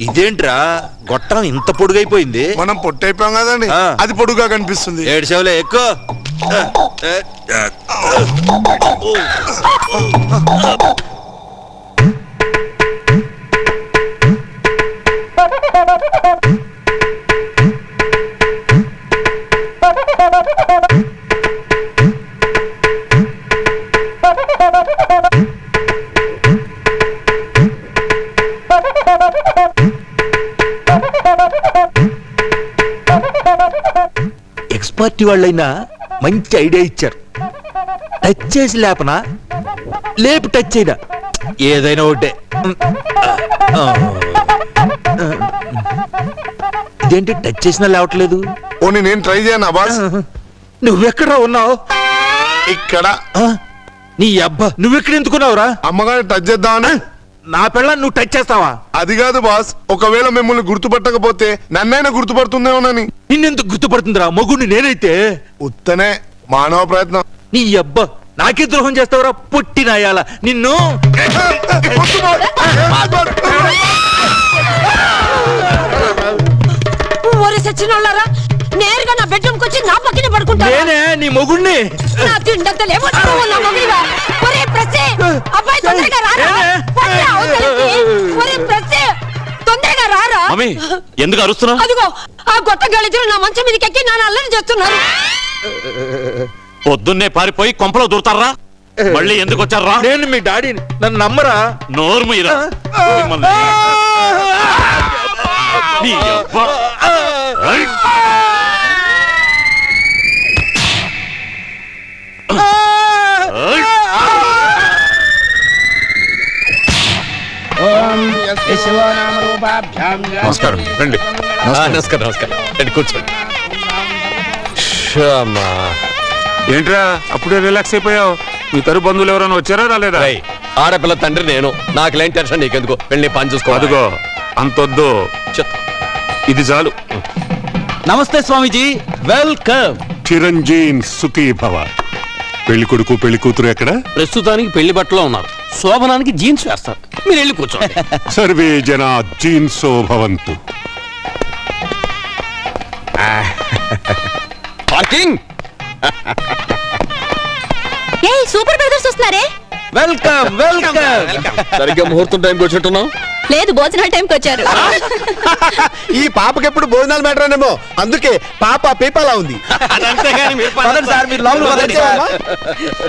ఇదేంట్రా గొట్టం ఇంత పొడుగైపోయింది? మనం పొట్టైపోయాం కదండి, అది పొడుగా కనిపిస్తుంది. 7 చెవులే ఎక్కువ. ఎక్స్పర్ట్ వాళ్ళైనా మంచి ఐడియా ఇచ్చారు. టచ్ చేసి లేపనా లేపు టచ్ అయినా ఏదైనా ఒకటే. ఇదేంటి టచ్ చేసినా లేవట్లేదు? ఓని నేను ట్రై చేయనా బాస్? నువ్వెక్కడ ఉన్నావు? ఇక్కడ. నీ అబ్బా నువ్వెక్కడ ఎందుకున్నావురా? అమ్మగారిని టచ్ చేద్దామని. నా పిల్ల నువ్వు టచ్ చేస్తావా? అది కాదు బాస్, ఒకవేళ మిమ్మల్ని గుర్తుపట్టకపోతే నన్నైనా గుర్తుపడుతుందేమోనని. నిన్నెందుకు గుర్తుపడుతుందిరా? మొగుడిని నేనైతే. ఉత్తనే మానవ ప్రయత్నం. నీ అబ్బా నాకే ద్రోహం చేస్తావురా పుట్టినాయాల నిన్ను. నేరుగా నా బెడ్రూమ్ వచ్చి నా పక్కనే పడుకుంటా. నేనే నీ మొగుడిని. నా తిండతలేమో నా మొగుడివా? ఒరే ప్రసే, అబ్బాయి తొందరగా రారా. ఒరే ప్రసే, తొందరగా రారా. మమ్మీ ఎందుకు అరుస్తున్నావు? అదిగో ఆ గొట్ట గాలిజులు నా మంచం మీదకి ఎక్కి నన్ను అల్లరి చేస్తున్నారు. పొద్దున్నే పారిపోయి కొంపలో దూరతారా? మళ్ళీ ఎందుకు వచ్చారా? నేను మీ డాడీని, నన్ను నమ్మరా? నోరు మీరా. నమస్కారం. రండి. నమస్కారం. నమస్కారం. రండి కూర్చోండి. ఏంట్రా అప్పుడే రిలాక్స్ అయిపోయావు? మీ తరు బంధువులు ఎవరైనా వచ్చారా రాలేదా? ఆడపిల్ల తండ్రి నేను, నాకు లేని టెన్షన్ నీకెందుకు? వెళ్ళి పని చూసుకో. అదిగో అంతొద్దు, ఇది చాలు. నమస్తే స్వామీజీ, వెల్కమ్. చిరంజీన్ సుఖీ భవ. పెళ్లి కొడుకు పెళ్లి కూతురు ఎక్కడ? ప్రస్తుతానికి పెళ్లి బట్టలో ఉన్నారు, శోభనానికి జీన్స్ వేస్తారు. మీరు వెళ్ళి కూర్చోండి. సర్వే జనా జీన్సో భవంతు. పార్కింగ్. ఏయ్ సూపర్ బ్రదర్స్ వస్తున్నారే. Welcome welcome. సరిగ్గా ముహూర్తం టైంకి వచ్చినట్టున్నావు. లేదు, భోజనాల టైంకి వచ్చారు. ఈ పాపకి ఎప్పుడు భోజనాలు మ్యాటరేనేమో, అందుకే పాప పీపాలా ఉంది. సార్ మీరు లోపల పదండి సార్.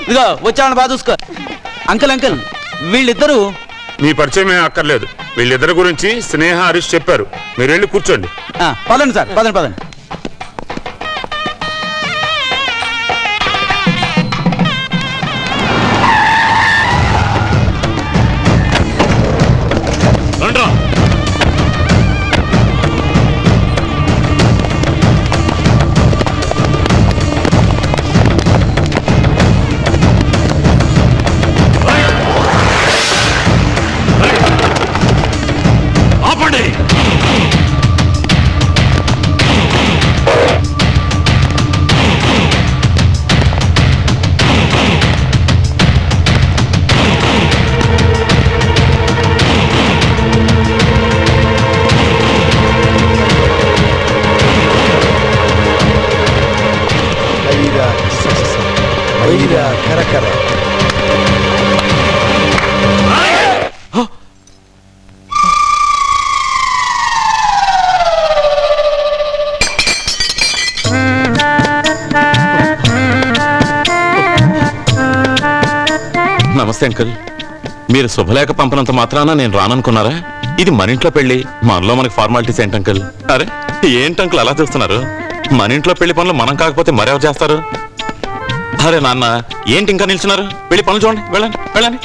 ఇదిగో వచ్చామని బాగా చూసుకో. అంకుల్ అంకుల్, వీళ్ళిద్దరూ మీ పరిచయం ఏం అక్కర్లేదు. వీళ్ళిద్దరి గురించి స్నేహ హరీష్ చెప్పారు. మీరు వెళ్ళి కూర్చోండి. పదండి సార్, పదండి పదండి. నమస్తే అంకుల్. మీరు శుభలేఖ పంపినంత మాత్రాన నేను రాననుకున్నారా? ఇది మన ఇంట్లో పెళ్లి, మనలో మనకి ఫార్మాలిటీస్ ఏంటి అంకుల్? అరే ఏంటి అంకుల్ అలా చూస్తున్నారు? మన ఇంట్లో పెళ్లి పనులు మనం కాకపోతే మరెవరు చేస్తారు? అరే నాన్న ఏంటి ఇంకా నిల్చున్నారు? వెళ్ళి పనులు చూడండి, వెళ్ళండి వెళ్ళండి.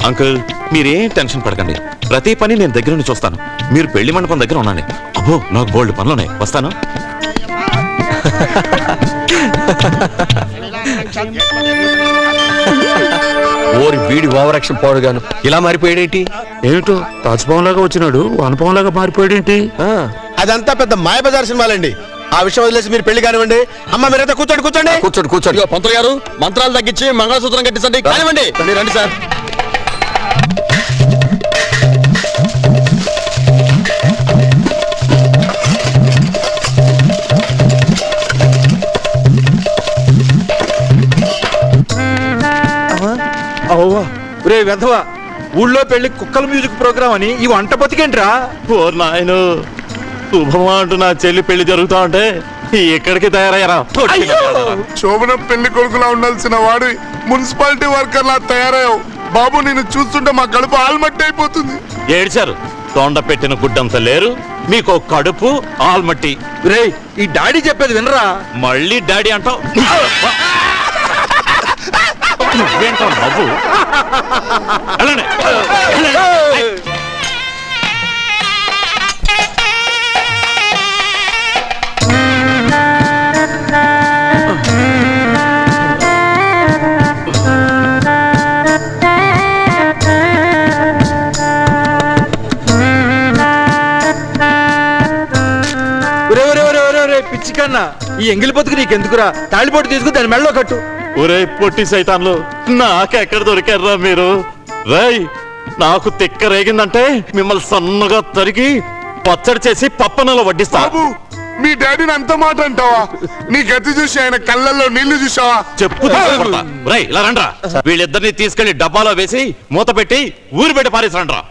అంకుల్ మీరేం టెన్షన్ పడకండి, ప్రతి పని నేను దగ్గర నుండి చూస్తాను. మీరు పెళ్లి మండపం దగ్గర ఉండండి. అబ్బో నాకు బోల్డ్ పనులు ఉన్నాయి, వస్తాను. ఓరి వీడి ఓవరాక్షన్ పోడుగాను ఇలా మారిపోయాడేంటి? ఏమిటో తాజ్భవన్ లాగా వచ్చినాడు అనుభవం లాగా మారిపోయాడేంటి? అదంతా పెద్ద మాయబజార్ సినిమాలండి. ఆ విషయం వదిలేసి మీరు పెళ్లి కానివ్వండి. అమ్మ మీరైతే కూర్చోండి కూర్చోండి కూర్చోండి కూర్చోండి. పంతులు గారు మంత్రాలు తగ్గించి మంగళసూత్రం కట్టించండి. కానివ్వండి, రండి సార్. రే వెధవా, ఊళ్ళో పెళ్లి కుక్కల మ్యూజిక్ ప్రోగ్రామ్ అని ఈ వంట బతికేంట్రా? ఓ నాయను, శుభమా అంటూ నా చెల్లి పెళ్లి జరుగుతా ఉంటే ఎక్కడికి తయారయ్యారా? శోభనం పెళ్లి కొడుకులా ఉండాల్సిన వాడు మున్సిపాలిటీ వర్కర్ లా తయారయ్యావు బాబు. నేను చూస్తుంటే మా కడుపు ఆల్మట్టి అయిపోతుంది. ఏడ్చారు, తొండ పెట్టిన గుడ్డంత లేరు, మీకు కడుపు ఆల్మట్టి. రే ఈ డాడీ చెప్పేది వినరా? మళ్ళీ డాడీ అంటావు? నువ్వేంటో నవ్వు? వెళ్ళండి, వెళ్ళండి. పిచ్చి కన్నా, ఈ ఎంగిలి బతుకు నీకెందుకురా? తాళిపోటు తీసుకుని దాని మెళ్ళలో కట్టు. ఒరే పొట్టి సైతాన్లు, నాకెక్కడ దొరికారా మీరు? రై, నాకు తిక్క రేగిందంటే మిమ్మల్ని సన్నగా తరిగి పచ్చడి చేసి పప్పనలో వడ్డిస్తా. బాబు మీ డాడీని అంత మాట అంటావా? నీ గతి చూసి ఆయన కళ్ళల్లో నీళ్లు చూసావా? చెప్పు తీసుకొడతా. రేయ్, ఇలా రండ్రా. వీళ్ళిద్దరిని తీసుకెళ్లి డబ్బాలో వేసి మూత పెట్టి ఊరు పెట్టి పారేసరండ్రా.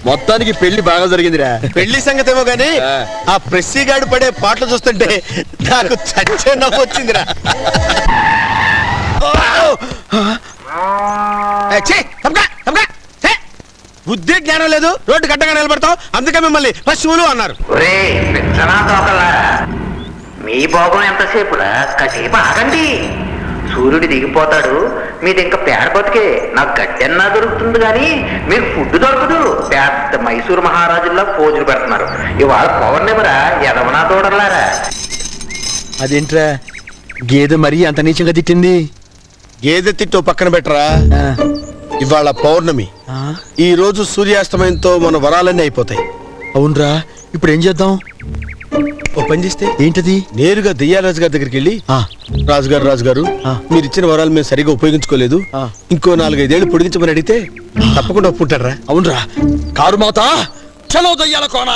మొత్తానికి పెళ్లి బాగా జరిగిందిరా. పెళ్లి సంగతి ఏమో గానీ ఆ ప్రెస్సీగాడు పడే పాటలు చూస్తుంటే నాకు చచ్చే నవ్వు వచ్చిందిరా. బుద్ధి జ్ఞానం లేదు, రోడ్డు గడ్డగా నిలబడతావు, అందుకే మిమ్మల్ని పశువులు అన్నారు. మీ భోగం ఎంతసేపురా? కాసేపు ఆగండి. సూర్యుడు దిగిపోతాడు, మీది ఇంకా పేడ బతికే. నాకు గడ్డన్నా దొరుకుతుంది కానీ మీకు ఫుడ్ దొరకదు. పెద్ద మైసూరు మహారాజుల్లో పోజులు పెడుతున్నారు. ఇవాళ పౌర్ణమిరా, ఎదవనా తోడలారా. అదేంట్రా గేదె మరీ అంత నీచంగా తిట్టింది? గేదె తిట్టు పక్కన పెట్టరా. ఇవాళ పౌర్ణమి, ఈ రోజు సూర్యాస్తమయంతో మన వరాలన్నీ అయిపోతాయి. అవునరా, ఇప్పుడు ఏం చేద్దాం? ఓ పని చేస్తే ఏంటది? నేరుగా దెయ్యారాజు గారి దగ్గరికి వెళ్ళి, రాజుగారు మీరు ఇచ్చిన వరాలు మేము సరిగా ఉపయోగించుకోలేదు, ఇంకో 4-5 ఏళ్ళు పొడిగించమని అడిగితే తప్పకుండా ఒప్పుకుంటారా? అవునరా. కారు మాత చలో దయ్యాల కోన.